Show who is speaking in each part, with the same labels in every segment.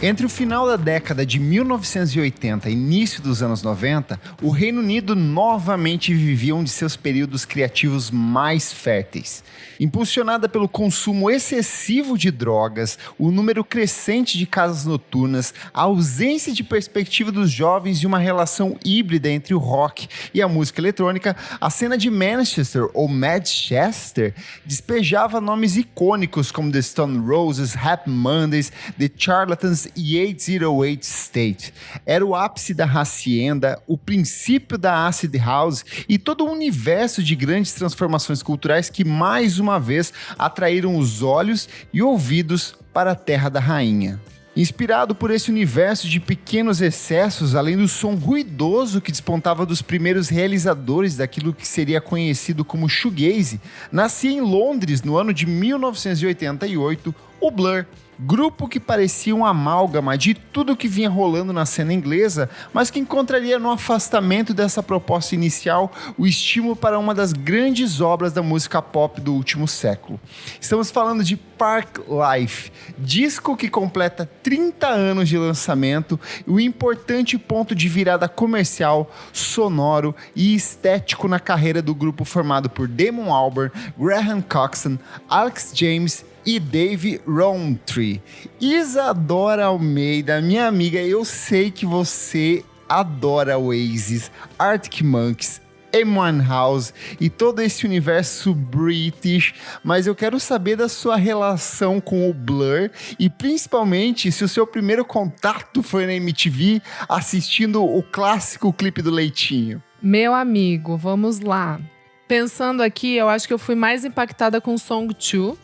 Speaker 1: Entre o final da década de 1980 e início dos anos 90, o Reino Unido novamente vivia um de seus períodos criativos mais férteis. Impulsionada pelo consumo excessivo de drogas, o número crescente de casas noturnas, a ausência de perspectiva dos jovens e uma relação híbrida entre o rock e a música eletrônica, a cena de Manchester ou Manchester despejava nomes icônicos como The Stone Roses, Happy Mondays, The Charlatans e 808 State. Era o ápice da hacienda, o princípio da acid house e todo um universo de grandes transformações culturais que mais uma vez atraíram os olhos e ouvidos para a terra da rainha. Inspirado por esse universo de pequenos excessos, além do som ruidoso que despontava dos primeiros realizadores daquilo que seria conhecido como shoegaze, nascia em Londres no ano de 1988 o Blur, grupo que parecia um amálgama de tudo que vinha rolando na cena inglesa, mas que encontraria no afastamento dessa proposta inicial o estímulo para uma das grandes obras da música pop do último século. Estamos falando de Parklife, disco que completa 30 anos de lançamento e um importante ponto de virada comercial, sonoro e estético na carreira do grupo formado por Damon Albarn, Graham Coxon, Alex James e Dave Rowntree. Isadora Almeida, minha amiga, eu sei que você adora Oasis, Arctic Monkeys, Amy Winehouse e todo esse universo British, mas eu quero saber da sua relação com o Blur e principalmente se o seu primeiro contato foi na MTV assistindo o clássico clipe do Leitinho.
Speaker 2: Meu amigo, vamos lá. Pensando aqui, eu acho que eu fui mais impactada com o Song 2.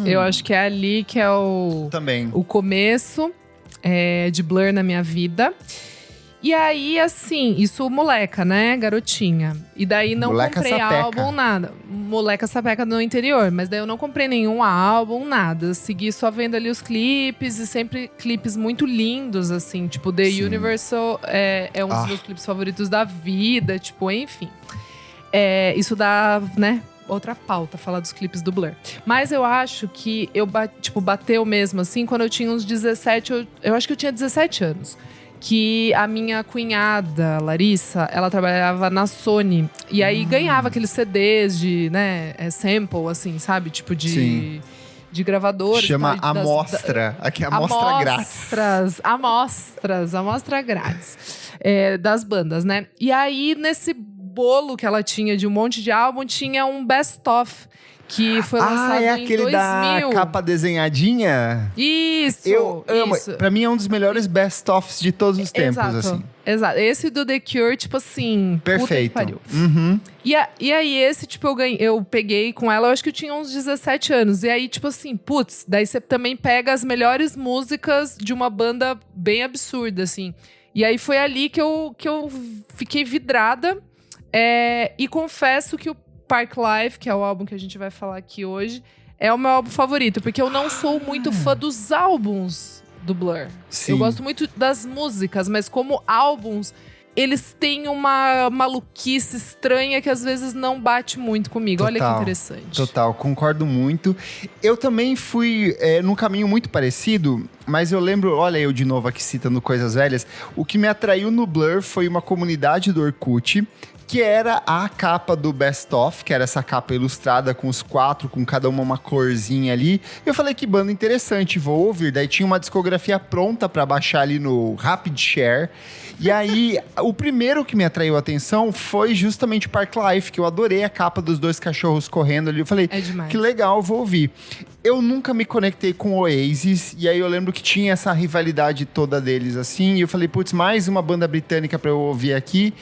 Speaker 2: Eu acho que é ali que é o começo de Blur na minha vida. E aí, assim, isso moleca, né? Garotinha. E daí não
Speaker 1: moleca
Speaker 2: comprei
Speaker 1: sapeca.
Speaker 2: álbum, nada. Moleca sapeca no interior. Mas daí eu não comprei nenhum álbum, nada. Eu segui só vendo ali os clipes. E sempre clipes muito lindos, assim. Tipo, The
Speaker 1: Sim.
Speaker 2: Universal é um dos meus clipes favoritos da vida. Tipo, enfim. Isso dá, né? Outra pauta, falar dos clipes do Blur. Mas eu acho que bateu mesmo, assim, quando eu tinha uns 17... Eu acho que eu tinha 17 anos. Que a minha cunhada, Larissa, ela trabalhava na Sony. E aí ganhava aqueles CDs de, né, sample, assim, sabe? Tipo de gravadores.
Speaker 1: Chama amostra. Aqui é amostra grátis.
Speaker 2: Amostra grátis. Das bandas, né? E aí, nesse bolo que ela tinha de um monte de álbum, tinha um best-of. Que foi lançado em 2000.
Speaker 1: Aquele da capa desenhadinha?
Speaker 2: Isso!
Speaker 1: Eu amo.
Speaker 2: Isso.
Speaker 1: Pra mim é um dos melhores best-ofs de todos os tempos, assim.
Speaker 2: Exato. Esse do The Cure, tipo assim...
Speaker 1: Perfeito.
Speaker 2: Puta que pariu.
Speaker 1: Uhum.
Speaker 2: E aí, esse, tipo, eu peguei com ela, eu acho que eu tinha uns 17 anos. E aí, tipo assim, putz, daí você também pega as melhores músicas de uma banda bem absurda, assim. E aí foi ali que eu fiquei vidrada. E confesso que o Parklife, que é o álbum que a gente vai falar aqui hoje, é o meu álbum favorito. Porque eu não sou muito fã dos álbuns do Blur.
Speaker 1: Sim.
Speaker 2: Eu gosto muito das músicas, mas como álbuns, eles têm uma maluquice estranha que às vezes não bate muito comigo.
Speaker 1: Total,
Speaker 2: olha que interessante.
Speaker 1: Total, concordo muito. Eu também fui num caminho muito parecido, mas eu lembro, olha eu de novo aqui citando coisas velhas, o que me atraiu no Blur foi uma comunidade do Orkut, que era a capa do Best Of, que era essa capa ilustrada com os 4, com cada uma corzinha ali. Eu falei, que banda interessante, vou ouvir. Daí tinha uma discografia pronta pra baixar ali no Rapid Share. E aí, o primeiro que me atraiu a atenção foi justamente o Parklife, que eu adorei a capa dos 2 cachorros correndo ali. Eu falei, que legal, vou ouvir. Eu nunca me conectei com o Oasis, e aí eu lembro que tinha essa rivalidade toda deles, assim. E eu falei, putz, mais uma banda britânica pra eu ouvir aqui.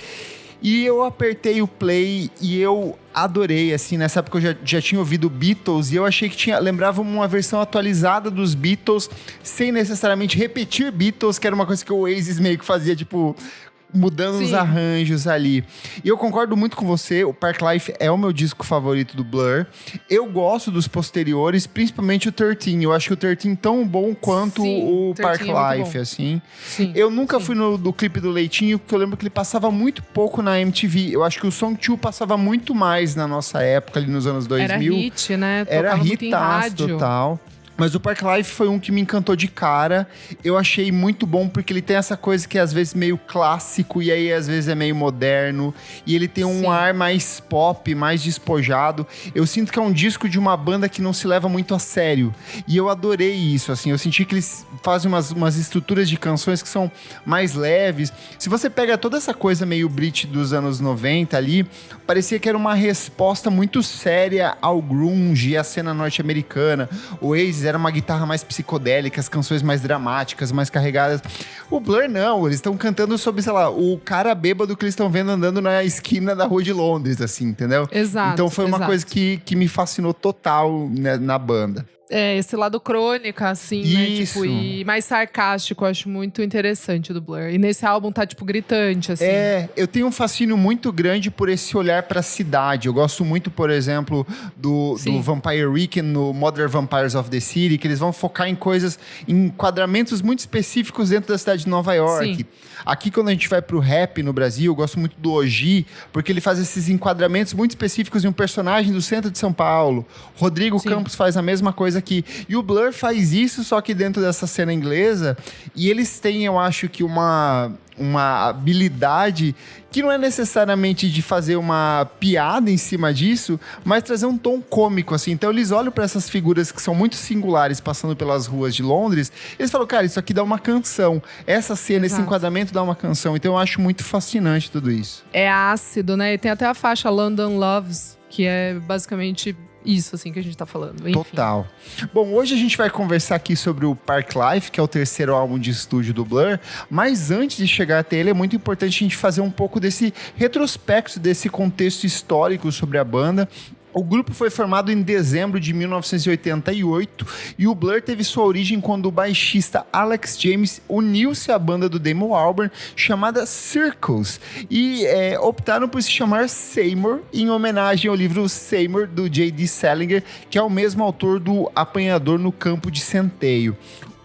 Speaker 1: E eu apertei o play e eu adorei, assim, nessa época eu já tinha ouvido Beatles e eu achei que lembrava uma versão atualizada dos Beatles, sem necessariamente repetir Beatles, que era uma coisa que o Oasis meio que fazia, tipo, mudando os arranjos ali. E eu concordo muito com você, o Parklife é o meu disco favorito do Blur. Eu gosto dos posteriores, principalmente o 13. Eu acho que o 13 tão bom quanto o Parklife, assim.
Speaker 2: Sim,
Speaker 1: eu nunca fui do clipe do Leitinho, porque eu lembro que ele passava muito pouco na MTV. Eu acho que o Song 2 passava muito mais na nossa época, ali nos anos 2000.
Speaker 2: Era hit, né?
Speaker 1: Era
Speaker 2: hitaço
Speaker 1: total. Mas o Parklife foi um que me encantou de cara. Eu achei muito bom porque ele tem essa coisa que é às vezes meio clássico e aí às vezes é meio moderno. E ele tem um ar mais pop, mais despojado. Eu sinto que é um disco de uma banda que não se leva muito a sério. E eu adorei isso, assim. Eu senti que eles fazem umas estruturas de canções que são mais leves. Se você pega toda essa coisa meio Brit dos anos 90 ali, parecia que era uma resposta muito séria ao grunge e à cena norte-americana. O Oasis era uma guitarra mais psicodélica, as canções mais dramáticas, mais carregadas. O Blur não, eles estão cantando sobre, sei lá, o cara bêbado que eles estão vendo andando na esquina da rua de Londres, assim, entendeu?
Speaker 2: Exato.
Speaker 1: Então foi uma coisa que me fascinou total, né, na banda.
Speaker 2: Esse lado crônica, assim,
Speaker 1: Isso.
Speaker 2: né? Tipo, e mais sarcástico, eu acho muito interessante do Blur. E nesse álbum tá, tipo, gritante, assim.
Speaker 1: Eu tenho um fascínio muito grande por esse olhar pra cidade. Eu gosto muito, por exemplo, do Vampire Weekend no Modern Vampires of the City, que eles vão focar em coisas, em enquadramentos muito específicos dentro da cidade de Nova York.
Speaker 2: Sim.
Speaker 1: Aqui, quando a gente vai pro rap no Brasil, eu gosto muito do Oji, porque ele faz esses enquadramentos muito específicos em um personagem do centro de São Paulo. Rodrigo Campos faz a mesma coisa aqui. E o Blur faz isso, só que dentro dessa cena inglesa. E eles têm, eu acho que uma habilidade que não é necessariamente de fazer uma piada em cima disso, mas trazer um tom cômico, assim. Então eles olham para essas figuras que são muito singulares passando pelas ruas de Londres, e eles falam, cara, isso aqui dá uma canção. Essa cena, esse enquadramento dá uma canção. Então eu acho muito fascinante tudo isso.
Speaker 2: É ácido, né? E tem até a faixa London Loves, que é basicamente isso, assim, que a gente tá falando. Enfim.
Speaker 1: Total. Bom, hoje a gente vai conversar aqui sobre o Parklife, que é o terceiro álbum de estúdio do Blur, mas antes de chegar até ele, é muito importante a gente fazer um pouco desse retrospecto, desse contexto histórico sobre a banda. O grupo foi formado em dezembro de 1988 e o Blur teve sua origem quando o baixista Alex James uniu-se à banda do Damon Albarn, chamada Circles, e optaram por se chamar Seymour, em homenagem ao livro Seymour, do J.D. Salinger, que é o mesmo autor do Apanhador no Campo de Centeio.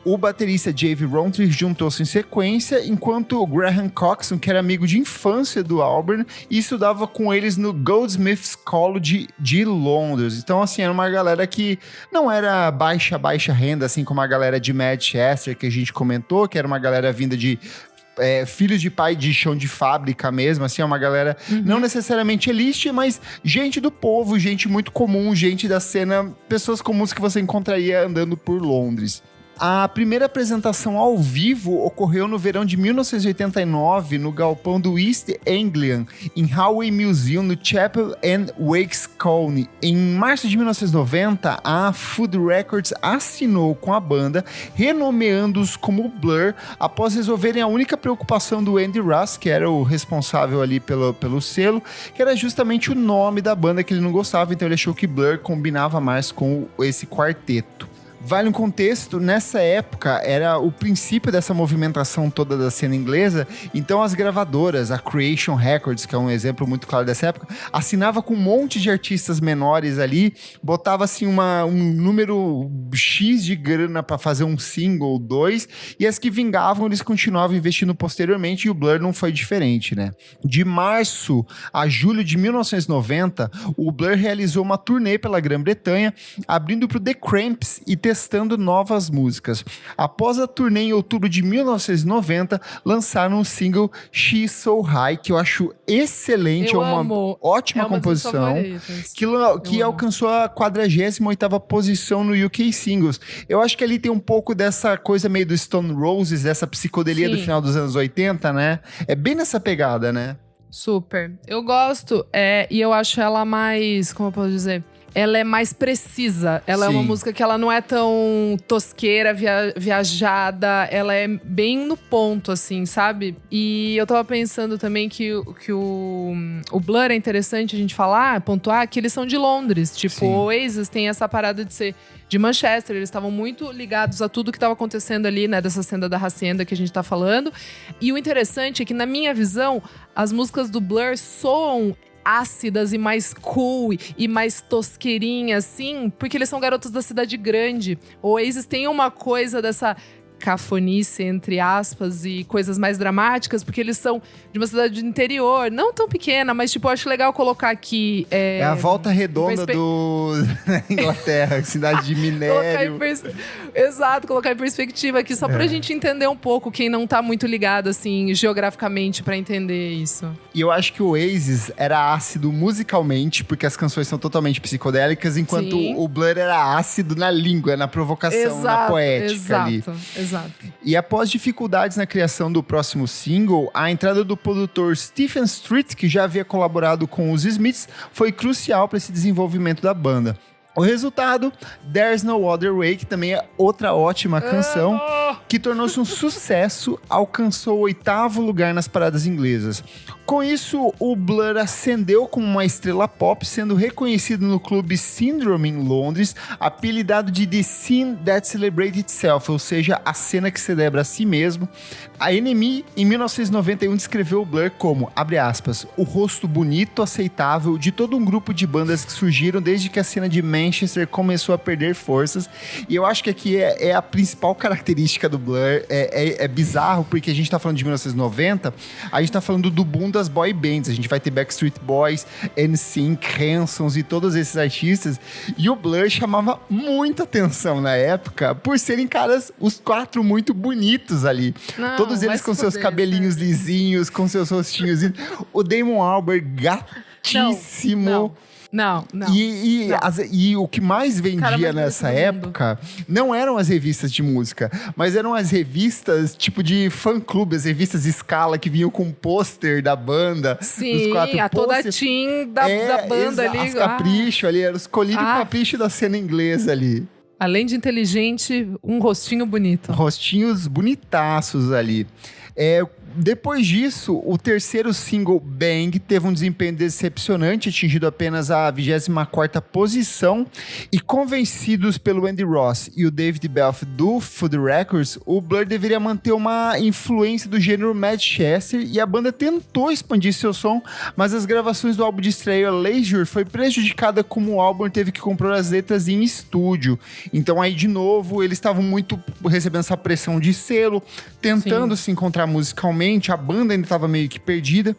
Speaker 1: O baterista Dave Rowntree juntou-se em sequência, enquanto o Graham Coxon, que era amigo de infância do Albarn, e estudava com eles no Goldsmiths College de Londres. Então, assim, era uma galera que não era baixa renda, assim como a galera de Manchester, que a gente comentou, que era uma galera vinda de filhos de pai de chão de fábrica mesmo, assim, é uma galera não necessariamente elite, mas gente do povo, gente muito comum, gente da cena, pessoas comuns que você encontraria andando por Londres. A primeira apresentação ao vivo ocorreu no verão de 1989, no galpão do East Anglian, em Howey Museum, no Chapel and Wakes Colney. Em março de 1990, a Food Records assinou com a banda, renomeando-os como Blur, após resolverem a única preocupação do Andy Russ, que era o responsável ali pelo selo, que era justamente o nome da banda que ele não gostava, então ele achou que Blur combinava mais com esse quarteto. Vale um contexto, nessa época era o princípio dessa movimentação toda da cena inglesa, então as gravadoras, a Creation Records, que é um exemplo muito claro dessa época, assinava com um monte de artistas menores ali, botava assim um número X de grana para fazer um single, 2, e as que vingavam eles continuavam investindo posteriormente, e o Blur não foi diferente, né? De março a julho de 1990, o Blur realizou uma turnê pela Grã-Bretanha, abrindo para o The Cramps e testando novas músicas. Após a turnê em outubro de 1990, lançaram o single She's So High, que eu acho excelente, é uma ótima composição, que alcançou a 48ª posição no UK Singles. Eu acho que ali tem um pouco dessa coisa meio do Stone Roses, dessa psicodelia do final dos anos 80, né? É bem nessa pegada, né?
Speaker 2: Super. Eu gosto, e eu acho ela mais, como eu posso dizer? Ela é mais precisa. Ela é uma música que ela não é tão tosqueira, viajada. Ela é bem no ponto, assim, sabe? E eu tava pensando também que o Blur é interessante a gente falar, pontuar, que eles são de Londres. Tipo, o Oasis tem essa parada de ser de Manchester. Eles estavam muito ligados a tudo que estava acontecendo ali, né? Dessa cena da Hacienda que a gente tá falando. E o interessante é que, na minha visão, as músicas do Blur soam ácidas e mais cool e mais tosqueirinhas, assim, porque eles são garotos da cidade grande. O Oasis tem uma coisa dessa cafonice, entre aspas, e coisas mais dramáticas, porque eles são de uma cidade do interior, não tão pequena, mas, tipo, eu acho legal colocar aqui...
Speaker 1: É a volta redonda da Inglaterra, cidade de minério.
Speaker 2: Exato, colocar em perspectiva aqui, só pra gente entender um pouco, quem não tá muito ligado, assim, geograficamente, pra entender isso.
Speaker 1: E eu acho que o Oasis era ácido musicalmente, porque as canções são totalmente psicodélicas, enquanto o Blur era ácido na língua, na provocação, na poética ali.
Speaker 2: Exato.
Speaker 1: E após dificuldades na criação do próximo single, a entrada do produtor Stephen Street, que já havia colaborado com os Smiths, foi crucial para esse desenvolvimento da banda. O resultado, There's No Other Way, que também é outra ótima canção, que tornou-se um sucesso, alcançou o 8º lugar nas paradas inglesas. Com isso, o Blur ascendeu como uma estrela pop, sendo reconhecido no clube Syndrome em Londres, apelidado de The Scene That Celebrates Itself, ou seja, a cena que celebra a si mesmo. A NME, em 1991, descreveu o Blur como, abre aspas, o rosto bonito, aceitável de todo um grupo de bandas que surgiram desde que a cena de Manchester começou a perder forças. E eu acho que aqui é a principal característica do Blur. É bizarro, porque a gente tá falando de 1990, a gente tá falando do boom das boy bands. A gente vai ter Backstreet Boys, NSYNC, Hansons e todos esses artistas. E o Blur chamava muita atenção na época por serem caras, os 4 muito bonitos ali.
Speaker 2: Não,
Speaker 1: todos eles com seus cabelinhos lisinhos, com seus rostinhos. O Damon Albarn, gatíssimo.
Speaker 2: Não.
Speaker 1: E o que mais vendia nessa época não eram as revistas de música, mas eram as revistas tipo de fã-clube, as revistas Scala que vinham com um pôster da banda.
Speaker 2: Sim, toda a team da banda ali.
Speaker 1: As Capricho ali, eram os colírios Capricho da cena inglesa ali.
Speaker 2: Além de inteligente, um rostinho bonito.
Speaker 1: Rostinhos bonitaços ali. Depois disso, o terceiro single, Bang, teve um desempenho decepcionante, atingido apenas a 24ª posição. E convencidos pelo Andy Ross e o David Belf do Food Records, o Blur deveria manter uma influência do gênero Manchester, e a banda tentou expandir seu som, mas as gravações do álbum de estreia Leisure foi prejudicada como o álbum teve que compor as letras em estúdio. Então aí, de novo, eles estavam muito recebendo essa pressão de selo, tentando se encontrar musicalmente. A banda ainda estava meio que perdida.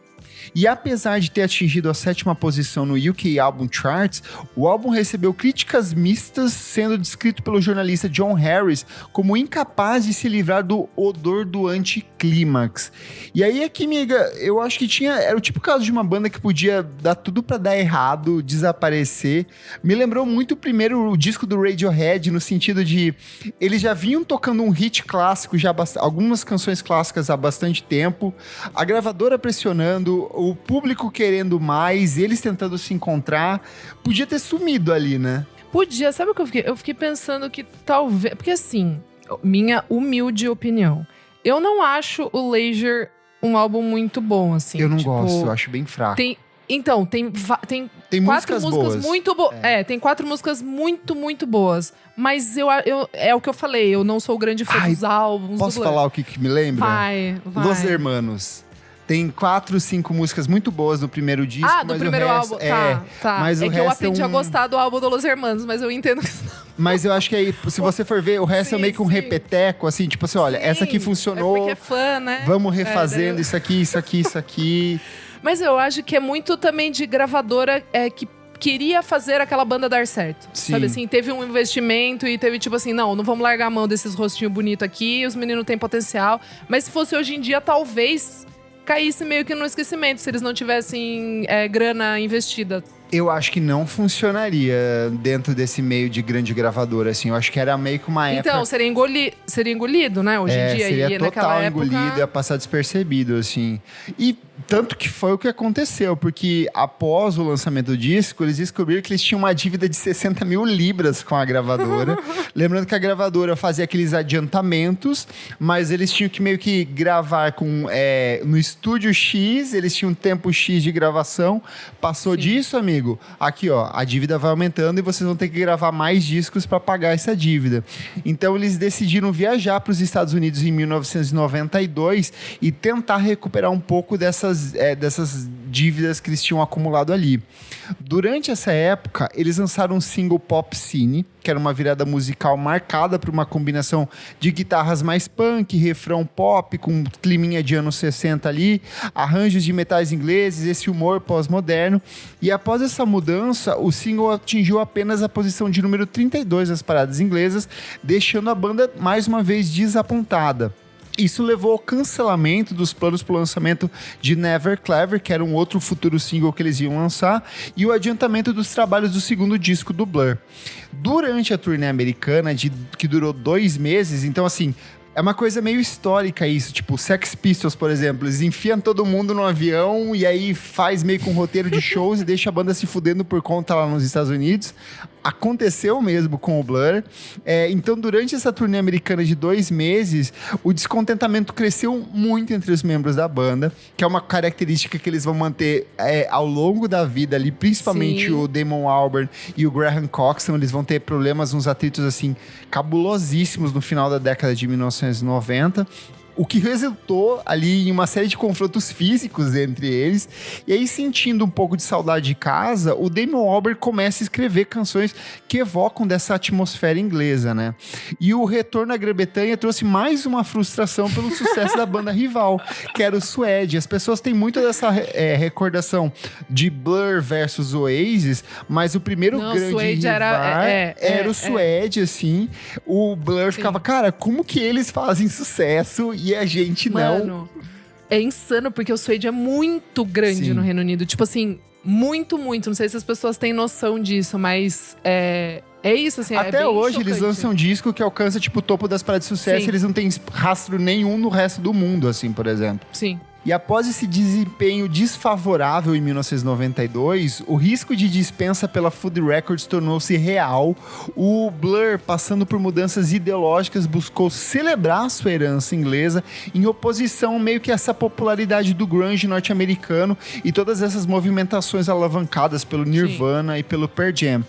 Speaker 1: E apesar de ter atingido a 7ª posição no UK Album Charts, o álbum recebeu críticas mistas, sendo descrito pelo jornalista John Harris como incapaz de se livrar do odor do anticlímax. E aí aqui, amiga, eu acho que era o tipo caso de uma banda que podia dar tudo pra dar errado, desaparecer. Me lembrou muito o disco do Radiohead, no sentido de eles já vinham tocando um hit clássico, algumas canções clássicas há bastante tempo, a gravadora pressionando, o público querendo mais, eles tentando se encontrar. Podia ter sumido ali, né?
Speaker 2: Podia. Sabe o que eu fiquei? Eu fiquei pensando que talvez... Porque assim, minha humilde opinião, eu não acho o Leisure um álbum muito bom, assim.
Speaker 1: Eu não gosto, eu acho bem fraco.
Speaker 2: Tem 4 músicas
Speaker 1: boas.
Speaker 2: muito boas. Tem 4 músicas muito, muito boas. Mas é o que eu falei, eu não sou o grande fã dos álbuns.
Speaker 1: Posso falar o que me lembra?
Speaker 2: Vai.
Speaker 1: Los Hermanos. Tem 4, 5 músicas muito boas no primeiro disco.
Speaker 2: Do primeiro álbum. Tá.
Speaker 1: Mas o
Speaker 2: que
Speaker 1: resto
Speaker 2: eu aprendi a gostar do álbum do Los Hermanos, mas eu entendo que...
Speaker 1: Mas eu acho que aí, se você for ver, o resto é meio que um repeteco, assim, tipo assim, olha, essa aqui funcionou.
Speaker 2: É porque é fã, né?
Speaker 1: Vamos refazendo isso aqui.
Speaker 2: Mas eu acho que é muito também de gravadora que queria fazer aquela banda dar certo.
Speaker 1: Sim.
Speaker 2: Sabe assim, teve um investimento e teve tipo assim, não vamos largar a mão desses rostinhos bonitos aqui, os meninos têm potencial. Mas se fosse hoje em dia, talvez caísse meio que no esquecimento, se eles não tivessem grana investida.
Speaker 1: Eu acho que não funcionaria dentro desse meio de grande gravadora, assim. Eu acho que era meio que uma época...
Speaker 2: Então, seria engolido, né? Hoje em dia.
Speaker 1: Seria
Speaker 2: naquela época...
Speaker 1: engolido, ia passar despercebido, assim. E tanto que foi o que aconteceu, porque após o lançamento do disco, eles descobriram que eles tinham uma dívida de 60 mil libras com a gravadora. Lembrando que a gravadora fazia aqueles adiantamentos, mas eles tinham que meio que gravar no estúdio X, eles tinham um tempo X de gravação. Passou disso, amigo, aqui ó, a dívida vai aumentando e vocês vão ter que gravar mais discos para pagar essa dívida. Então eles decidiram viajar para os Estados Unidos em 1992 e tentar recuperar um pouco dessas dívidas que eles tinham acumulado ali. Durante essa época, eles lançaram um single Pop Scene, que era uma virada musical marcada por uma combinação de guitarras mais punk, refrão pop, com climinha de anos 60 ali, arranjos de metais ingleses, esse humor pós-moderno. E após essa mudança, o single atingiu apenas a posição de número 32 das paradas inglesas, deixando a banda mais uma vez desapontada. Isso levou ao cancelamento dos planos para o lançamento de Never Clever, que era um outro futuro single que eles iam lançar, e o adiantamento dos trabalhos do segundo disco do Blur. Durante a turnê americana, que durou 2 meses, então assim, é uma coisa meio histórica isso, tipo, Sex Pistols, por exemplo, eles enfiam todo mundo no avião e aí faz meio que um roteiro de shows e deixa a banda se fudendo por conta lá nos Estados Unidos. Aconteceu mesmo com o Blur. Então, durante essa turnê americana de 2 meses, o descontentamento cresceu muito entre os membros da banda, que é uma característica que eles vão manter ao longo da vida ali, principalmente o Damon Albarn e o Graham Coxon. Eles vão ter problemas, uns atritos assim, cabulosíssimos no final da década de 1990. O que resultou ali em uma série de confrontos físicos entre eles. E aí, sentindo um pouco de saudade de casa, o Damon Albarn começa a escrever canções que evocam dessa atmosfera inglesa, né? E o retorno à Grã-Bretanha trouxe mais uma frustração pelo sucesso da banda rival, que era o Suede. As pessoas têm muito dessa recordação de Blur versus Oasis, mas o primeiro grande rival era o Suede, assim. O Blur ficava, cara, como que eles fazem sucesso e a gente não?
Speaker 2: É insano, porque o Suede é muito grande no Reino Unido. Tipo assim, muito, muito. Não sei se as pessoas têm noção disso, mas é isso, assim.
Speaker 1: Até hoje
Speaker 2: chocante.
Speaker 1: Eles lançam um disco que alcança, tipo, o topo das paradas de sucesso. E eles não têm rastro nenhum no resto do mundo, assim, por exemplo.
Speaker 2: Sim.
Speaker 1: E após esse desempenho desfavorável em 1992, o risco de dispensa pela Food Records tornou-se real. O Blur, passando por mudanças ideológicas, buscou celebrar sua herança inglesa em oposição meio que a essa popularidade do grunge norte-americano e todas essas movimentações alavancadas pelo Nirvana e pelo Pearl Jam.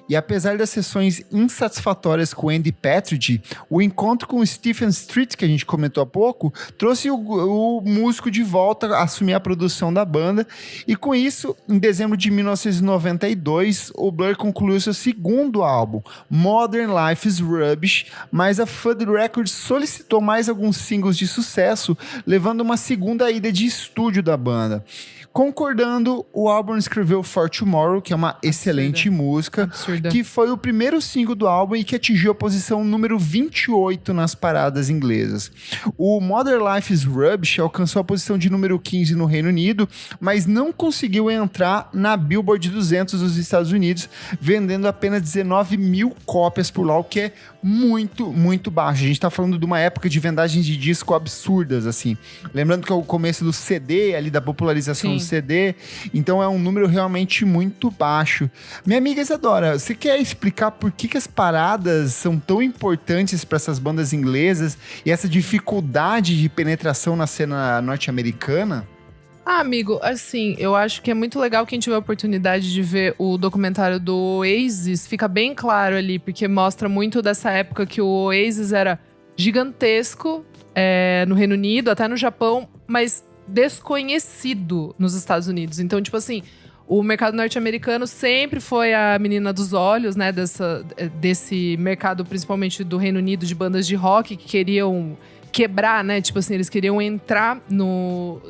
Speaker 1: E apesar das sessões insatisfatórias com Andy Patridge, o encontro com o Stephen Street, que a gente comentou há pouco, trouxe o músico de volta a assumir a produção da banda. E com isso, em dezembro de 1992, o Blur concluiu seu segundo álbum, Modern Life is Rubbish, mas a Food Records solicitou mais alguns singles de sucesso, levando uma segunda ida de estúdio da banda. Concordando, o álbum escreveu For Tomorrow, que é uma excelente música, que foi o primeiro single do álbum e que atingiu a posição número 28 nas paradas inglesas. O Modern Life is Rubbish alcançou a posição de número 15 no Reino Unido, mas não conseguiu entrar na Billboard 200 dos Estados Unidos, vendendo apenas 19 mil cópias por lá, o que é muito, muito baixo. A gente tá falando de uma época de vendagens de disco absurdas, assim. Lembrando que é o começo do CD, ali da popularização do CD, então é um número realmente muito baixo. Minha amiga Isadora, você quer explicar por que as paradas são tão importantes para essas bandas inglesas e essa dificuldade de penetração na cena norte-americana?
Speaker 2: Amigo, assim, eu acho que é muito legal quem tiver a oportunidade de ver o documentário do Oasis. Fica bem claro ali, porque mostra muito dessa época que o Oasis era gigantesco no Reino Unido, até no Japão, mas desconhecido nos Estados Unidos. Então, tipo assim, o mercado norte-americano sempre foi a menina dos olhos, né? Desse mercado, principalmente do Reino Unido, de bandas de rock que queriam quebrar, né? Tipo assim, eles queriam entrar no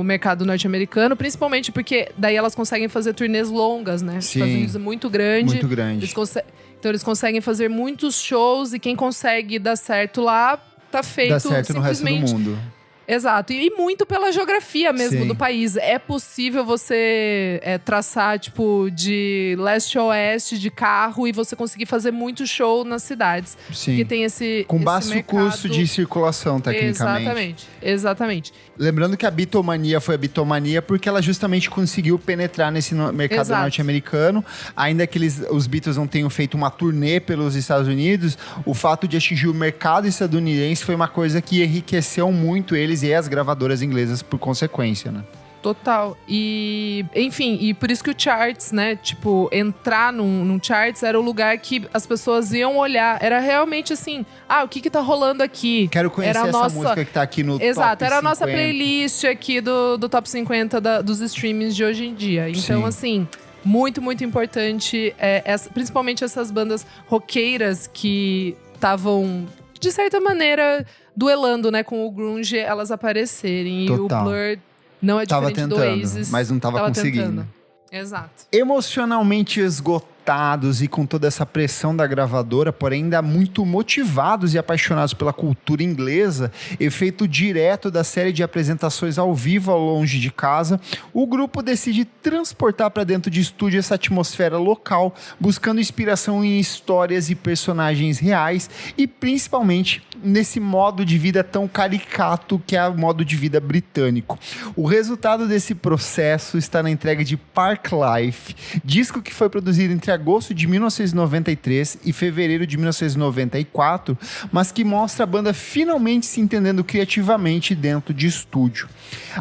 Speaker 2: mercado norte-americano, principalmente porque daí elas conseguem fazer turnês longas, né? Os Estados Unidos é muito grande.
Speaker 1: Muito grande.
Speaker 2: Então eles conseguem fazer muitos shows e quem consegue dar certo lá, tá feito.
Speaker 1: Dá certo no resto do mundo.
Speaker 2: Exato, e muito pela geografia mesmo do país. É possível você traçar, tipo, de leste a oeste de carro e você conseguir fazer muito show nas cidades.
Speaker 1: Sim.
Speaker 2: Porque tem esse
Speaker 1: com baixo
Speaker 2: mercado...
Speaker 1: custo de circulação, tecnicamente.
Speaker 2: Exatamente.
Speaker 1: Lembrando que a Beatlemania foi a Beatlemania porque ela justamente conseguiu penetrar nesse mercado norte-americano. Ainda que os Beatles não tenham feito uma turnê pelos Estados Unidos, o fato de atingir o mercado estadunidense foi uma coisa que enriqueceu muito eles e as gravadoras inglesas por consequência, né?
Speaker 2: Total. E, enfim, e por isso que o charts, né? Tipo, entrar num charts era o lugar que as pessoas iam olhar. Era realmente assim, o que tá rolando aqui?
Speaker 1: Quero conhecer
Speaker 2: era
Speaker 1: essa música que tá aqui no
Speaker 2: Exato,
Speaker 1: top
Speaker 2: era a
Speaker 1: 50.
Speaker 2: nossa playlist aqui do top 50 dos streamings de hoje em dia. Então, assim, muito, muito importante. Principalmente essas bandas roqueiras que estavam, de certa maneira, duelando, né, com o grunge, elas aparecerem.
Speaker 1: Total.
Speaker 2: E o Blur não é diferente
Speaker 1: tentando,
Speaker 2: do Oasis.
Speaker 1: mas não tava conseguindo.
Speaker 2: Tentando. Exato.
Speaker 1: Emocionalmente esgotados e com toda essa pressão da gravadora, porém ainda muito motivados e apaixonados pela cultura inglesa, efeito direto da série de apresentações ao vivo ao longe de casa, o grupo decide transportar para dentro de estúdio essa atmosfera local, buscando inspiração em histórias e personagens reais e principalmente nesse modo de vida tão caricato que é o modo de vida britânico. O resultado desse processo está na entrega de Park Life, disco que foi produzido entre agosto de 1993 e fevereiro de 1994, mas que mostra a banda finalmente se entendendo criativamente dentro de estúdio.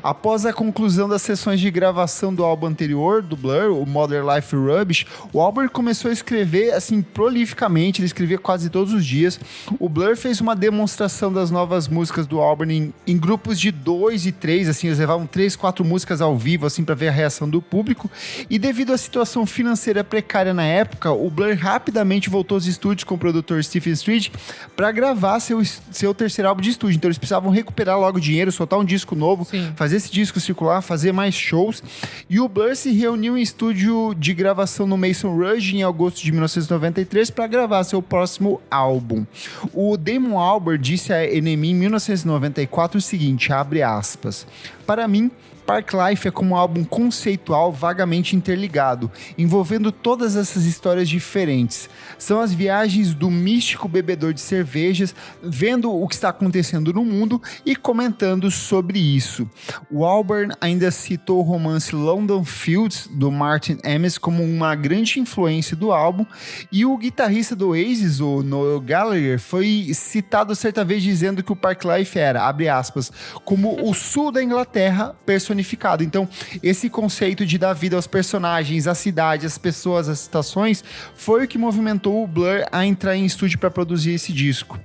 Speaker 1: Após a conclusão das sessões de gravação do álbum anterior, do Blur, o Modern Life Rubbish, o Albert começou a escrever assim prolificamente, ele escrevia quase todos os dias. O Blur fez uma demonstração das novas músicas do álbum em grupos de 2 e 3, assim, eles levavam 3, 4 músicas ao vivo, assim, para ver a reação do público, e devido à situação financeira precária na época, o Blur rapidamente voltou aos estúdios com o produtor Stephen Street para gravar seu terceiro álbum de estúdio. Então eles precisavam recuperar logo dinheiro, soltar um disco novo, fazer esse disco circular, fazer mais shows. E o Blur se reuniu em estúdio de gravação no Mason Rouge em agosto de 1993 para gravar seu próximo álbum. O Damon Albarn disse a NME em 1994 o seguinte, abre aspas, para mim, Park Life é como um álbum conceitual vagamente interligado, envolvendo todas essas histórias diferentes. São as viagens do místico bebedor de cervejas, vendo o que está acontecendo no mundo e comentando sobre isso. O Albarn ainda citou o romance London Fields, do Martin Amis, como uma grande influência do álbum, e o guitarrista do Oasis, o Noel Gallagher, foi citado certa vez dizendo que o Park Life era, abre aspas, como o sul da Inglaterra personificado. Então, esse conceito de dar vida aos personagens, à cidade, às pessoas, às estações, foi o que movimentou o Blur a entrar em estúdio para produzir esse disco.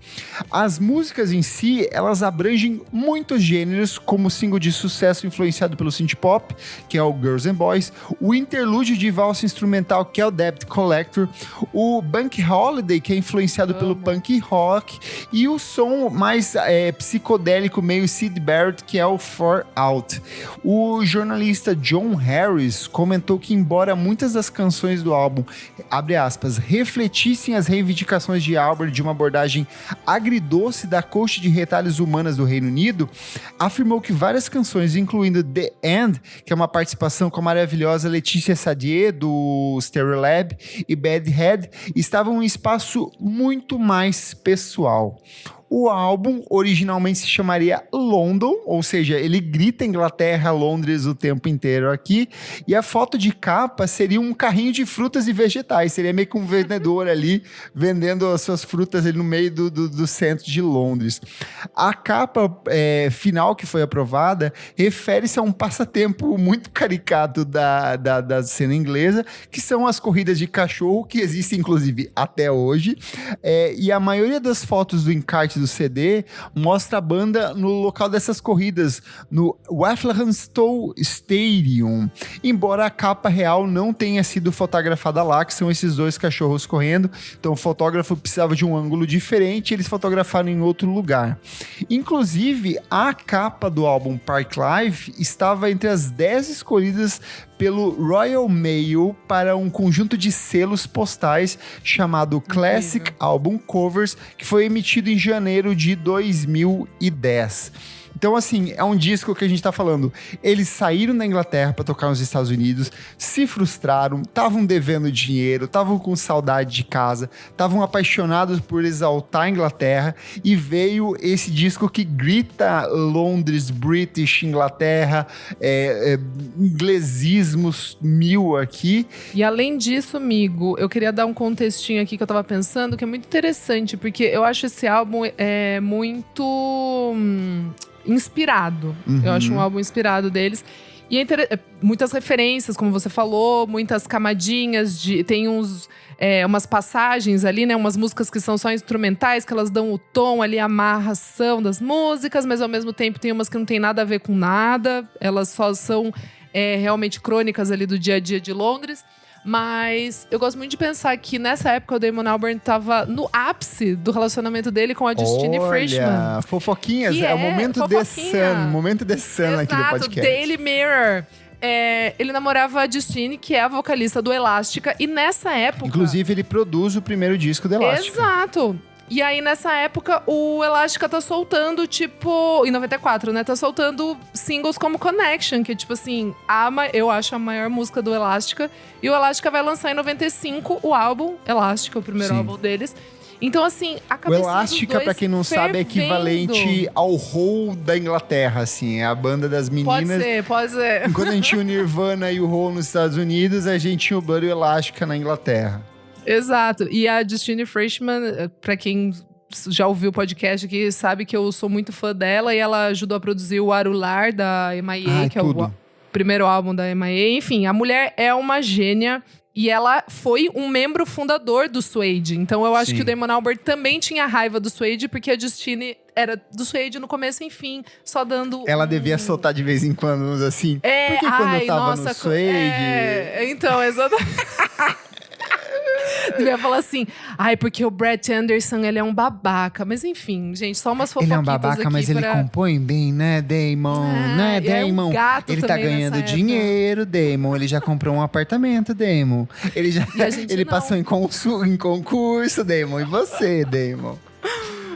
Speaker 1: As músicas em si, elas abrangem muitos gêneros, como o single de sucesso influenciado pelo synth pop, que é o Girls and Boys, o interlúdio de valsa instrumental, que é o Debt Collector, o Bank Holiday, que é influenciado pelo punk rock, e o som mais psicodélico, meio Syd Barrett, que é o Far Out. O jornalista John Harris comentou que, embora muitas das canções do álbum, abre aspas, refletissem as reivindicações de Albert de uma abordagem agridoce da corte de retalhos humanas do Reino Unido, afirmou que várias canções, incluindo The End, que é uma participação com a maravilhosa Letícia Sadier, do Stereolab, e Bad Head, estavam em um espaço muito mais pessoal. O álbum originalmente se chamaria London, ou seja, ele grita Inglaterra, Londres o tempo inteiro aqui, e a foto de capa seria um carrinho de frutas e vegetais, seria meio que um vendedor ali, vendendo as suas frutas ali no meio do centro de Londres. A capa final que foi aprovada refere-se a um passatempo muito caricato da cena inglesa, que são as corridas de cachorro, que existem inclusive até hoje, e a maioria das fotos do encarte do CD mostra a banda no local dessas corridas, no Walthamstow Stadium, embora a capa real não tenha sido fotografada lá, que são esses dois cachorros correndo, então o fotógrafo precisava de um ângulo diferente, eles fotografaram em outro lugar. Inclusive, a capa do álbum Park Life estava entre as 10 escolhidas pelo Royal Mail para um conjunto de selos postais chamado Classic Album Covers, que foi emitido em janeiro de 2010. Então, assim, é um disco que a gente tá falando. Eles saíram da Inglaterra para tocar nos Estados Unidos, se frustraram, estavam devendo dinheiro, estavam com saudade de casa, estavam apaixonados por exaltar a Inglaterra, e veio esse disco que grita Londres, British, Inglaterra, inglesismos mil aqui.
Speaker 2: E além disso, amigo, eu queria dar um contextinho aqui que eu tava pensando, que é muito interessante, porque eu acho esse álbum muito inspirado. Eu acho um álbum inspirado deles. E muitas referências, como você falou, muitas camadinhas, tem umas passagens ali, né? Umas músicas que são só instrumentais, que elas dão o tom ali, a amarração das músicas, mas ao mesmo tempo tem umas que não tem nada a ver com nada. Elas só são realmente crônicas ali do dia a dia de Londres. Mas eu gosto muito de pensar que nessa época o Damon Albarn tava no ápice do relacionamento dele com a Justine Frischmann.
Speaker 1: Fofoquinhas, é o momento The Sun, momento The Sun aqui do podcast.
Speaker 2: Daily Mirror. Ele namorava a Justine, que é a vocalista do Elástica, e nessa época...
Speaker 1: Inclusive, ele produz o primeiro disco do Elástica.
Speaker 2: Exato! E aí, nessa época, o Elástica tá soltando, tipo... Em 94, né? Tá soltando singles como Connection, que é, tipo assim, eu acho a maior música do Elástica. E o Elástica vai lançar em 95 o álbum Elástica, o primeiro álbum deles. Então, assim, a cabeça
Speaker 1: O Elástica, pra quem não sabe, é equivalente ao Hole da Inglaterra, assim. É a banda das meninas.
Speaker 2: Pode ser.
Speaker 1: Enquanto a gente tinha o Nirvana e o Hole nos Estados Unidos, a gente tinha o Blur e o Elástica na Inglaterra.
Speaker 2: Exato. E a Justine Frischmann, pra quem já ouviu o podcast aqui, sabe que eu sou muito fã dela. E ela ajudou a produzir o Arular, da M.I.A., que tudo. É o primeiro álbum da M.I.A. Enfim, a mulher é uma gênia. E ela foi um membro fundador do Suede. Então eu acho que o Damon Albarn também tinha raiva do Suede, porque a Justine era do Suede no começo e fim, só dando...
Speaker 1: Ela devia soltar de vez em quando uns assim. Porque quando eu tava no Suede...
Speaker 2: Então, exatamente. Devia falar assim, porque o Brett Anderson, ele é um babaca. Mas enfim, gente, só umas fofoquitas aqui.
Speaker 1: Ele é um babaca, mas ele compõe bem, né, Damon? Né, Damon?
Speaker 2: Ele
Speaker 1: tá ganhando dinheiro, Damon. Ele já comprou um apartamento, Damon. Ele passou em concurso, Damon. E você, Damon?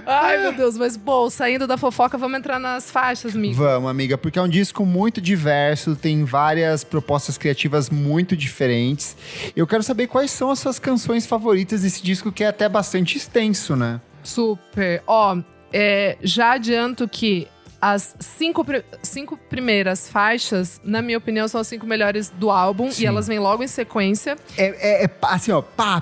Speaker 2: Ai, meu Deus, mas bom, saindo da fofoca, vamos entrar nas faixas, amiga.
Speaker 1: Vamos, amiga, porque é um disco muito diverso, tem várias propostas criativas muito diferentes. Eu quero saber quais são as suas canções favoritas desse disco, que é até bastante extenso, né?
Speaker 2: Super. Já adianto que as cinco primeiras faixas, na minha opinião, são as 5 melhores do álbum. Sim. E elas vêm logo em sequência.
Speaker 1: Assim, ó, pá.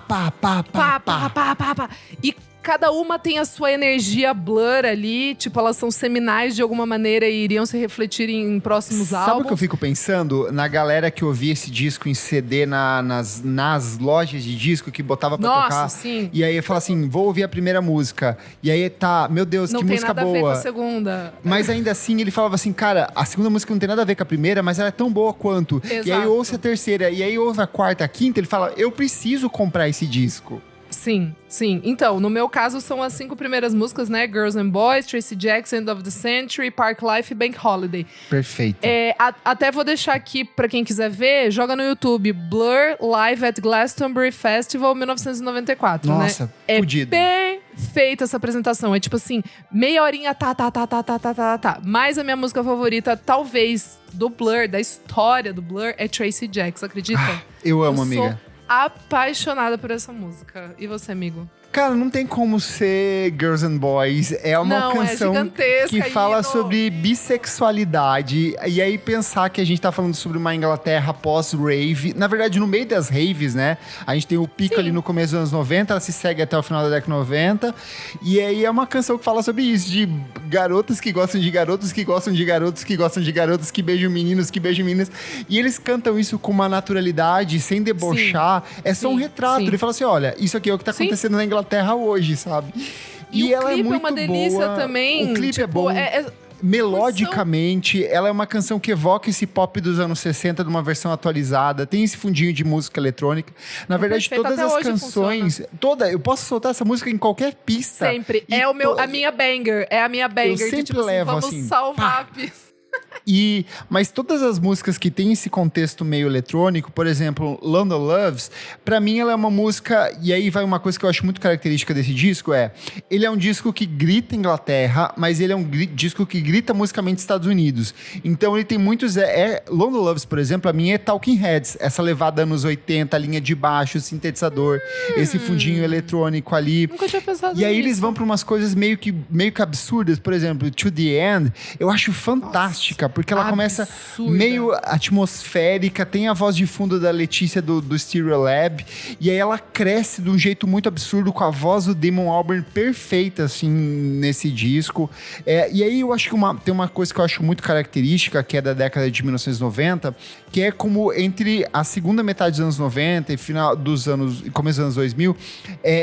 Speaker 2: E cada uma tem a sua energia Blur ali, tipo, elas são seminais de alguma maneira e iriam se refletir em próximos álbuns.
Speaker 1: Sabe o que eu fico pensando? Na galera que ouvia esse disco em CD nas lojas de disco, que botava pra tocar.
Speaker 2: Nossa, sim.
Speaker 1: E aí fala assim, vou ouvir a primeira música. E aí meu Deus, que música boa.
Speaker 2: Não tem nada a ver com a segunda.
Speaker 1: Mas ainda assim, ele falava assim, cara, a segunda música não tem nada a ver com a primeira, mas ela é tão boa quanto.
Speaker 2: Exato.
Speaker 1: E aí ouça a terceira, e aí ouça a quarta, a quinta, ele fala, eu preciso comprar esse disco.
Speaker 2: Sim. Então, no meu caso, são as 5 primeiras músicas, né? Girls and Boys, Tracy Jackson, End of the Century, Park Life e Bank Holiday.
Speaker 1: Perfeito.
Speaker 2: Até vou deixar aqui, pra quem quiser ver, joga no YouTube, Blur Live at Glastonbury Festival 1994,
Speaker 1: Nossa,
Speaker 2: né?
Speaker 1: fudido.
Speaker 2: É perfeita essa apresentação. É tipo assim, meia horinha, tá. Mas a minha música favorita, talvez, do Blur, da história do Blur, é Tracy Jackson, acredita?
Speaker 1: Eu amo, amiga.
Speaker 2: Apaixonada por essa música. E você, amigo?
Speaker 1: Cara, não tem como ser Girls and Boys. É uma canção que fala sobre bissexualidade. E aí pensar que a gente tá falando sobre uma Inglaterra pós-rave. Na verdade, no meio das raves, né? A gente tem o pico ali no começo dos anos 90. Ela se segue até o final da década 90. E aí é uma canção que fala sobre isso. De garotas que gostam de garotos, que gostam de garotos, que gostam de garotos, que beijam meninos, que beijam meninas. E eles cantam isso com uma naturalidade, sem debochar. É só um retrato. Ele fala assim, olha, isso aqui é o que tá acontecendo na Inglaterra hoje, sabe?
Speaker 2: E ela é muito boa. O clipe é uma delícia também.
Speaker 1: O clipe é bom. Melodicamente, ela é uma canção que evoca esse pop dos anos 60 de uma versão atualizada. Tem esse fundinho de música eletrônica. Na verdade, todas as canções... eu posso soltar essa música em qualquer pista.
Speaker 2: Sempre. A minha banger. É a minha banger.
Speaker 1: Eu sempre
Speaker 2: tipo
Speaker 1: levo
Speaker 2: vamos salvar a pista.
Speaker 1: Mas todas as músicas que tem esse contexto meio eletrônico, por exemplo, London Loves, pra mim ela é uma música, e aí vai uma coisa que eu acho muito característica desse disco, ele é um disco que grita Inglaterra, mas ele é um disco que grita musicalmente Estados Unidos. Então ele tem muitos, London Loves, por exemplo, pra mim é Talking Heads, essa levada anos 80, a linha de baixo, sintetizador, esse fundinho eletrônico ali.
Speaker 2: Nunca tinha pensado
Speaker 1: E aí
Speaker 2: nisso.
Speaker 1: eles vão pra umas coisas meio que absurdas, por exemplo, To The End, eu acho fantástica. Porque ela começa meio atmosférica, tem a voz de fundo da Letícia do Stereolab, e aí ela cresce de um jeito muito absurdo com a voz do Damon Albarn perfeita, assim, nesse disco. E aí eu acho que tem uma coisa que eu acho muito característica, que é da década de 1990, que é como entre a segunda metade dos anos 90 e final dos anos, começo dos anos 2000,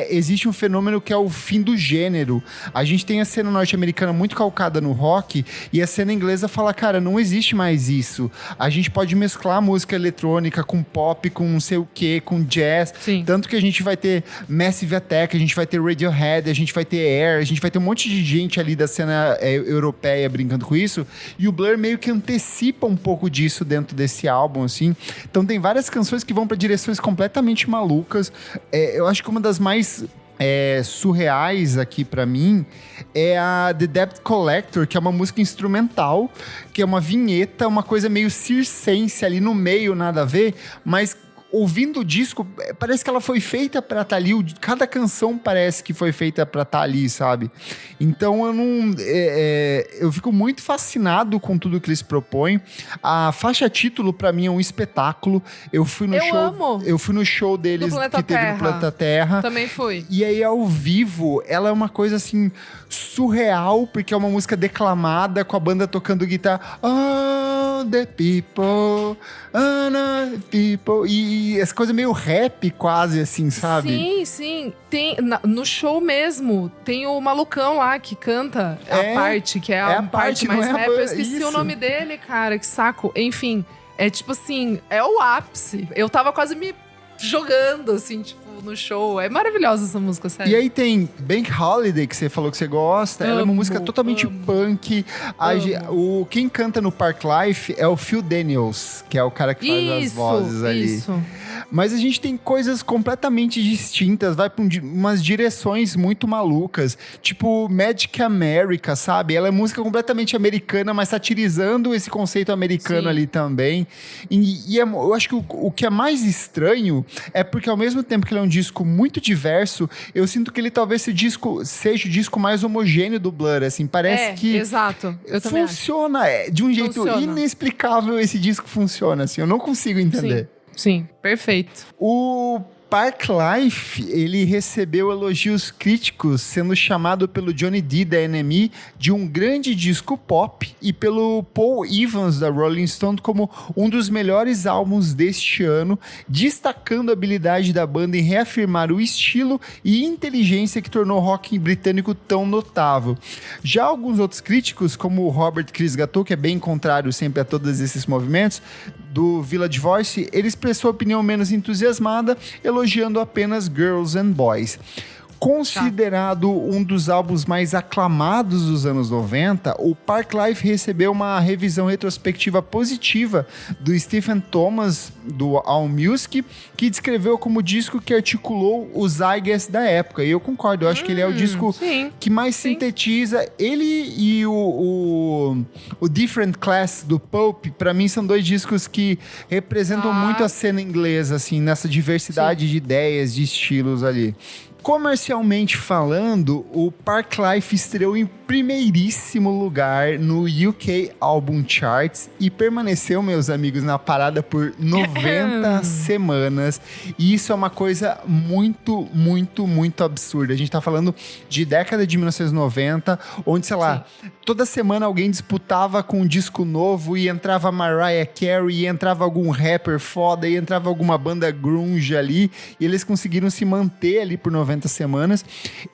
Speaker 1: existe um fenômeno que é o fim do gênero. A gente tem a cena norte-americana muito calcada no rock, e a cena inglesa fala, cara, não existe mais isso. A gente pode mesclar música eletrônica com pop, com não sei o que, com jazz.
Speaker 2: Sim.
Speaker 1: Tanto que a gente vai ter Massive Attack, a gente vai ter Radiohead, a gente vai ter Air, a gente vai ter um monte de gente ali da cena europeia brincando com isso, e o Blur meio que antecipa um pouco disso dentro desse álbum, assim. Então tem várias canções que vão para direções completamente malucas. Eu acho que uma das mais surreais aqui pra mim é a The Debt Collector, que é uma música instrumental, que é uma vinheta, uma coisa meio circense ali no meio, nada a ver, mas ouvindo o disco, parece que ela foi feita pra estar ali. Cada canção parece que foi feita pra estar ali, sabe? Então eu fico muito fascinado com tudo que eles propõem. A faixa título, pra mim, é um espetáculo. Eu fui no show deles que teve no Planeta Terra.
Speaker 2: Também fui.
Speaker 1: E aí, ao vivo, ela é uma coisa assim surreal, porque é uma música declamada, com a banda tocando guitarra. Oh, the people, the people. E essa coisa meio rap quase, assim, sabe?
Speaker 2: Sim, sim. No show mesmo, tem o malucão lá que canta a parte, que é a parte mais rap. Eu esqueci o nome dele, cara, que saco. Enfim, é tipo assim, é o ápice. Eu tava quase me jogando, assim, tipo, no show. É maravilhosa essa música, sério.
Speaker 1: E aí tem Bank Holiday, que você falou que você gosta. Ela é uma música totalmente punk. Quem canta no Park Life é o Phil Daniels, que é o cara que faz as vozes ali. Isso. Mas a gente tem coisas completamente distintas, vai pra umas direções muito malucas, tipo Magic America, sabe? Ela é música completamente americana, mas satirizando esse conceito americano ali também. Eu acho que o que é mais estranho é porque, ao mesmo tempo que ele é um disco muito diverso, eu sinto que ele talvez seja o disco mais homogêneo do Blur, assim, parece que...
Speaker 2: Exato. Eu
Speaker 1: funciona, de um jeito inexplicável esse disco funciona, assim, eu não consigo entender.
Speaker 2: Sim, perfeito.
Speaker 1: O Park Life, ele recebeu elogios críticos, sendo chamado pelo Johnny D da NME de um grande disco pop e pelo Paul Evans da Rolling Stone como um dos melhores álbuns deste ano, destacando a habilidade da banda em reafirmar o estilo e inteligência que tornou o rock britânico tão notável. Já alguns outros críticos, como o Robert Chris Gatto, que é bem contrário sempre a todos esses movimentos, do Village Voice, ele expressou opinião menos entusiasmada, elogiando apenas Girls and Boys. Considerado um dos álbuns mais aclamados dos anos 90, o Park Life recebeu uma revisão retrospectiva positiva do Stephen Thomas, do AllMusic, que descreveu como disco que articulou os zeitgeist da época. E eu concordo, eu acho que ele é o disco que mais sintetiza. Ele e o Different Class do Pope, pra mim, são dois discos que representam muito a cena inglesa, assim, nessa diversidade de ideias, de estilos ali. Comercialmente falando, o Park Life estreou em primeiríssimo lugar no UK Album Charts e permaneceu, meus amigos, na parada por 90 semanas. E isso é uma coisa muito, muito, muito absurda. A gente tá falando de década de 1990, onde, sei lá, toda semana alguém disputava com um disco novo e entrava Mariah Carey, e entrava algum rapper foda, e entrava alguma banda grunge ali, e eles conseguiram se manter ali por 90 semanas.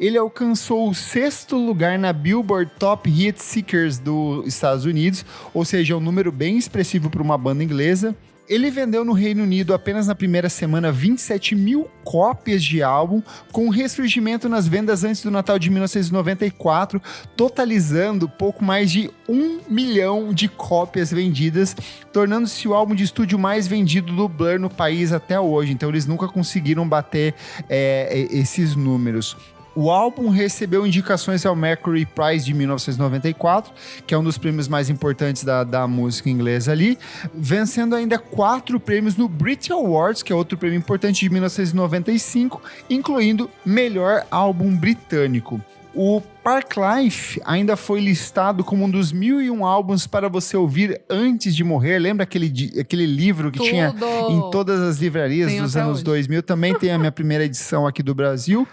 Speaker 1: Ele alcançou o 6º lugar na Billboard Top Hit Seekers dos Estados Unidos, ou seja, um número bem expressivo para uma banda inglesa. Ele vendeu no Reino Unido apenas na primeira semana 27 mil cópias de álbum, com um ressurgimento nas vendas antes do Natal de 1994, totalizando pouco mais de 1 milhão de cópias vendidas, tornando-se o álbum de estúdio mais vendido do Blur no país até hoje. Então eles nunca conseguiram bater esses números. O álbum recebeu indicações ao Mercury Prize de 1994, que é um dos prêmios mais importantes da música inglesa ali, vencendo ainda 4 prêmios no Brit Awards, que é outro prêmio importante de 1995, incluindo Melhor Álbum Britânico. O Parklife ainda foi listado como um dos 1001 álbuns para você ouvir antes de morrer. Lembra aquele livro que tinha em todas as livrarias dos anos 2000? Também tem a minha primeira edição aqui do Brasil.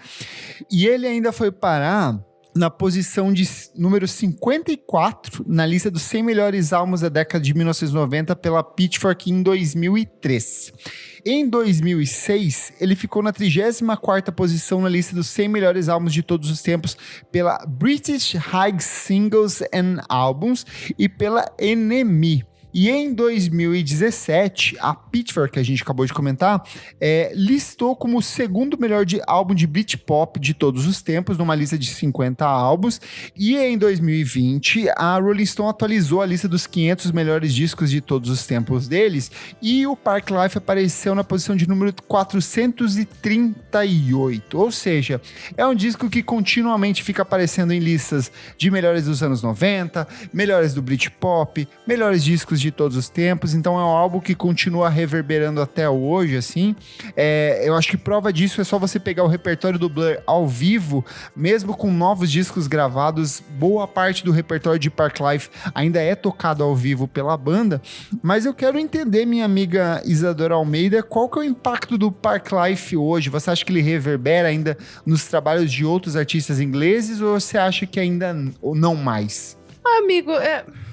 Speaker 1: E ele ainda foi parar na posição de número 54 na lista dos 100 melhores álbuns da década de 1990 pela Pitchfork em 2003. Em 2006, ele ficou na 34ª posição na lista dos 100 melhores álbuns de todos os tempos pela British High Singles and Albums e pela NME. E em 2017, a Pitchfork, que a gente acabou de comentar, listou como o segundo melhor álbum de Britpop de todos os tempos, numa lista de 50 álbuns. E em 2020, a Rolling Stone atualizou a lista dos 500 melhores discos de todos os tempos deles. E o Parklife apareceu na posição de número 438. Ou seja, é um disco que continuamente fica aparecendo em listas de melhores dos anos 90, melhores do Britpop, melhores discos de todos os tempos. Então é um álbum que continua reverberando até hoje, assim. Eu acho que prova disso é só você pegar o repertório do Blur ao vivo, mesmo com novos discos gravados, boa parte do repertório de Parklife ainda é tocado ao vivo pela banda. Mas eu quero entender, minha amiga Isadora Almeida, qual que é o impacto do Parklife hoje? Você acha que ele reverbera ainda nos trabalhos de outros artistas ingleses ou você acha que ainda não mais?
Speaker 2: Amigo,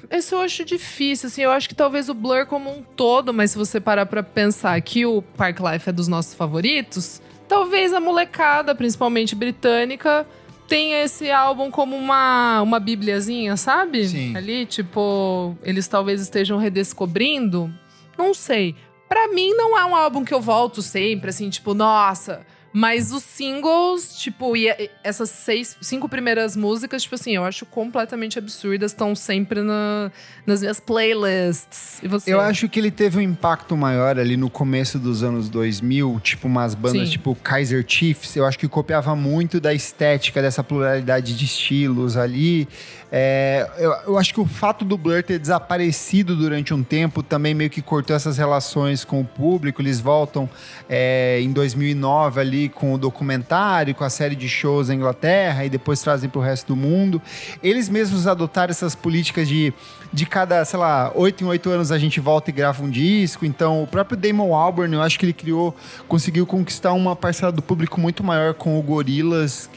Speaker 2: esse eu acho difícil, assim, eu acho que talvez o Blur como um todo, mas se você parar pra pensar que o Parklife é dos nossos favoritos, talvez a molecada, principalmente britânica, tenha esse álbum como uma bibliazinha, sabe?
Speaker 1: Sim.
Speaker 2: Ali, tipo, eles talvez estejam redescobrindo, não sei. Pra mim não é um álbum que eu volto sempre, assim, tipo, nossa... Mas os singles, tipo, e essas 5 primeiras músicas, tipo assim, eu acho completamente absurdas, estão sempre nas minhas playlists. E você?
Speaker 1: Eu acho que ele teve um impacto maior ali no começo dos anos 2000, tipo umas bandas tipo Kaiser Chiefs, eu acho que copiava muito da estética, dessa pluralidade de estilos ali. Eu acho que o fato do Blur ter desaparecido durante um tempo também meio que cortou essas relações com o público. Eles voltam em 2009 ali com o documentário, com a série de shows na Inglaterra e depois trazem pro resto do mundo. Eles mesmos adotaram essas políticas de cada, sei lá, 8 em 8 anos a gente volta e grava um disco. Então o próprio Damon Albarn, eu acho que ele conseguiu conquistar uma parcela do público muito maior com o Gorillaz,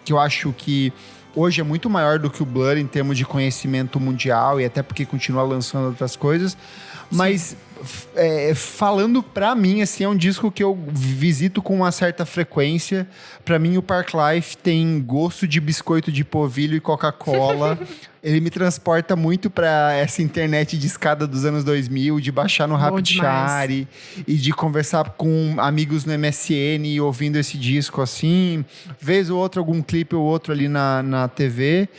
Speaker 1: que eu acho que hoje é muito maior do que o Blur em termos de conhecimento mundial e até porque continua lançando outras coisas. Mas falando pra mim, assim, é um disco que eu visito com uma certa frequência. Pra mim, o Parklife tem gosto de biscoito de polvilho e Coca-Cola. Ele me transporta muito pra essa internet de escada dos anos 2000, de baixar no Rapidshare e de conversar com amigos no MSN ouvindo esse disco, assim. Vez ou outra, algum clipe ou outro ali na TV.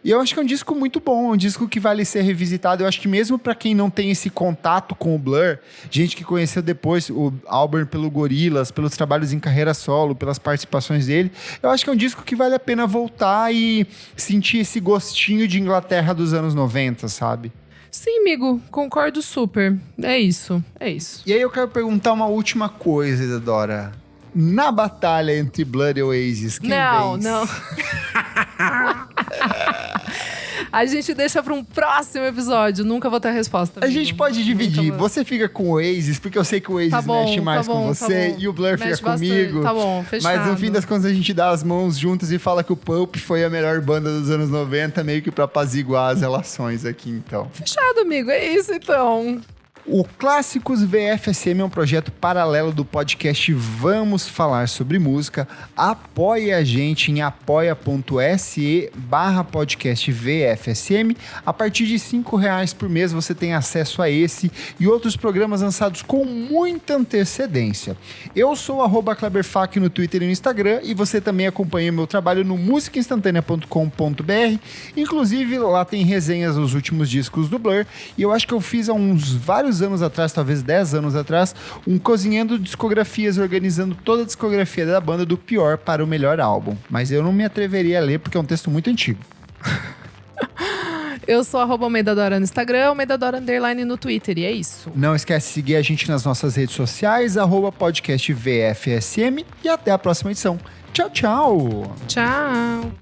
Speaker 1: E eu acho que é um disco muito bom, um disco que vale ser revisitado. Eu acho que mesmo pra quem não tem esse contato com o Blur, gente que conheceu depois o Albarn pelo Gorillaz, pelos trabalhos em carreira solo, pelas participações dele, eu acho que é um disco que vale a pena voltar e sentir esse gostinho de Inglaterra dos anos 90, sabe?
Speaker 2: Sim, amigo, concordo super. É isso.
Speaker 1: E aí eu quero perguntar uma última coisa, Isadora. Na batalha entre Blur e Oasis, quem vence?
Speaker 2: Não. A gente deixa para um próximo episódio. Nunca vou ter a resposta.
Speaker 1: Amigo. A gente pode dividir. Você fica com o Oasis, porque eu sei que o Oasis mexe mais com você. E o Blur fica comigo.
Speaker 2: Tá bom, fechado.
Speaker 1: Mas no fim das contas a gente dá as mãos juntas e fala que o Pulp foi a melhor banda dos anos 90, meio que pra apaziguar as relações aqui, então.
Speaker 2: Fechado, amigo. É isso, então.
Speaker 1: O Clássicos VFSM é um projeto paralelo do podcast Vamos Falar Sobre Música. Apoie a gente em apoia.se/podcast VFSM. A partir de R$5 por mês você tem acesso a esse e outros programas lançados com muita antecedência. Eu sou @KleberFak no Twitter e no Instagram e você também acompanha o meu trabalho no musicainstantanea.com.br. Inclusive lá tem resenhas dos últimos discos do Blur e eu acho que eu fiz há vários anos atrás, talvez 10 anos atrás, um Cozinhando Discografias, organizando toda a discografia da banda do pior para o melhor álbum. Mas eu não me atreveria a ler porque é um texto muito antigo.
Speaker 2: Eu sou @Almeidadora no Instagram, Almeidadora _ no Twitter, e é isso.
Speaker 1: Não esquece de seguir a gente nas nossas redes sociais, @podcast VFSM, e até a próxima edição. Tchau, tchau!
Speaker 2: Tchau!